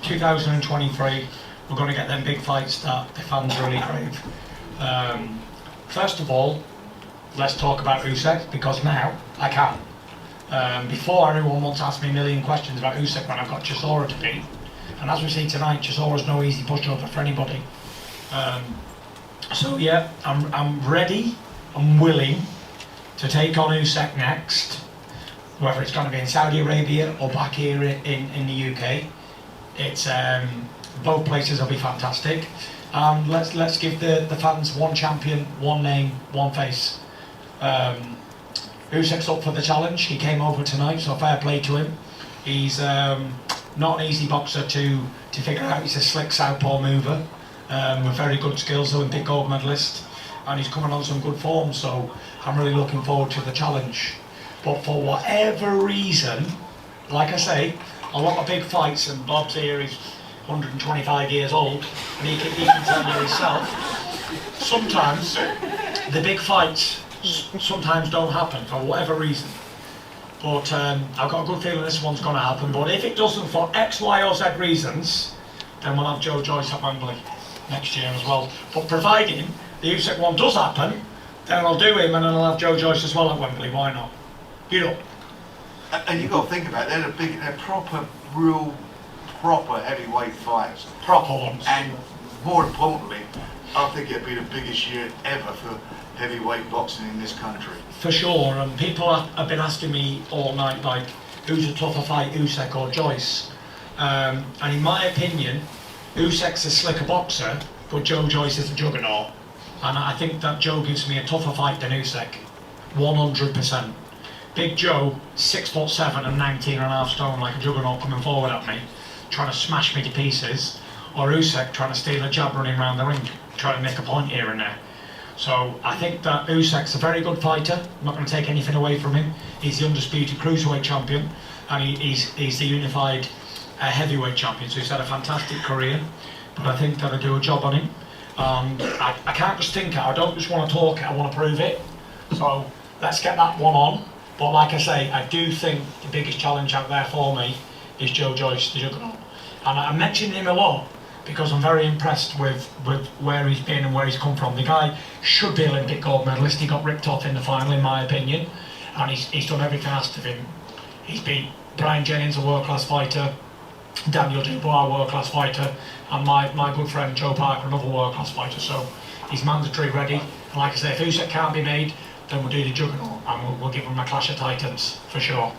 2023, we're going to get them big fights that the fans really crave. First of all, let's talk about Usyk, because now I can. Before, everyone once asked me a million questions about Usyk when I've got Chisora to beat. And as we see tonight, Chisora's no easy pushover for anybody. So yeah, I'm ready, I'm willing to take on Usyk next, whether it's going to be in Saudi Arabia or back here in the UK. It's both places will be fantastic. Let's give the fans one champion, one name, one face. Usyk's up for the challenge. He came over tonight, so fair play to him. He's not an easy boxer to figure out. He's a slick southpaw mover with very good skills, Olympic gold medalist, and he's coming on some good form, so I'm really looking forward to the challenge. But for whatever reason, like I say, a lot of big fights, and Bob's here, he's 125 years old, and he can tell you himself, sometimes the big fights sometimes don't happen for whatever reason. But I've got a good feeling this one's going to happen. But if it doesn't for X, Y or Z reasons, then we'll have Joe Joyce at Wembley next year as well. But providing the Usyk one does happen, then I'll do him and then I'll have Joe Joyce as well at Wembley. Why not? You know. And you've got to think about it, they're proper heavyweight fights. Proper ones. And more importantly, I think it'd be the biggest year ever for heavyweight boxing in this country. For sure, and people have been asking me all night, like, who's a tougher fight, Usyk or Joyce? And in my opinion, Usyk's a slicker boxer, but Joe Joyce is a juggernaut. And I think that Joe gives me a tougher fight than Usyk, 100%. Big Joe, 6'7" and 19.5 stone, like a juggernaut coming forward at me, trying to smash me to pieces, or Usyk trying to steal a jab running around the ring, trying to make a point here and there. So I think that Usyk's a very good fighter. I'm not going to take anything away from him. He's the undisputed cruiserweight champion, and he's the unified heavyweight champion. So he's had a fantastic career. But I think that I do a job on him. I can't just think it. I don't just want to talk it. I want to prove it. So let's get that one on. But like I say, I do think the biggest challenge out there for me is Joe Joyce, the juggernaut. And I mentioned him a lot because I'm very impressed with where he's been and where he's come from. The guy should be Olympic gold medalist. He got ripped off in the final, in my opinion, and he's done everything asked of him. He's beat Brian Jennings, a world-class fighter, Daniel Dubois, a world-class fighter, and my good friend Joe Parker, another world-class fighter. So he's mandatory ready. And like I say, if Usyk can't be made, then we'll do the juggernaut and we'll give him a clash of titans for sure.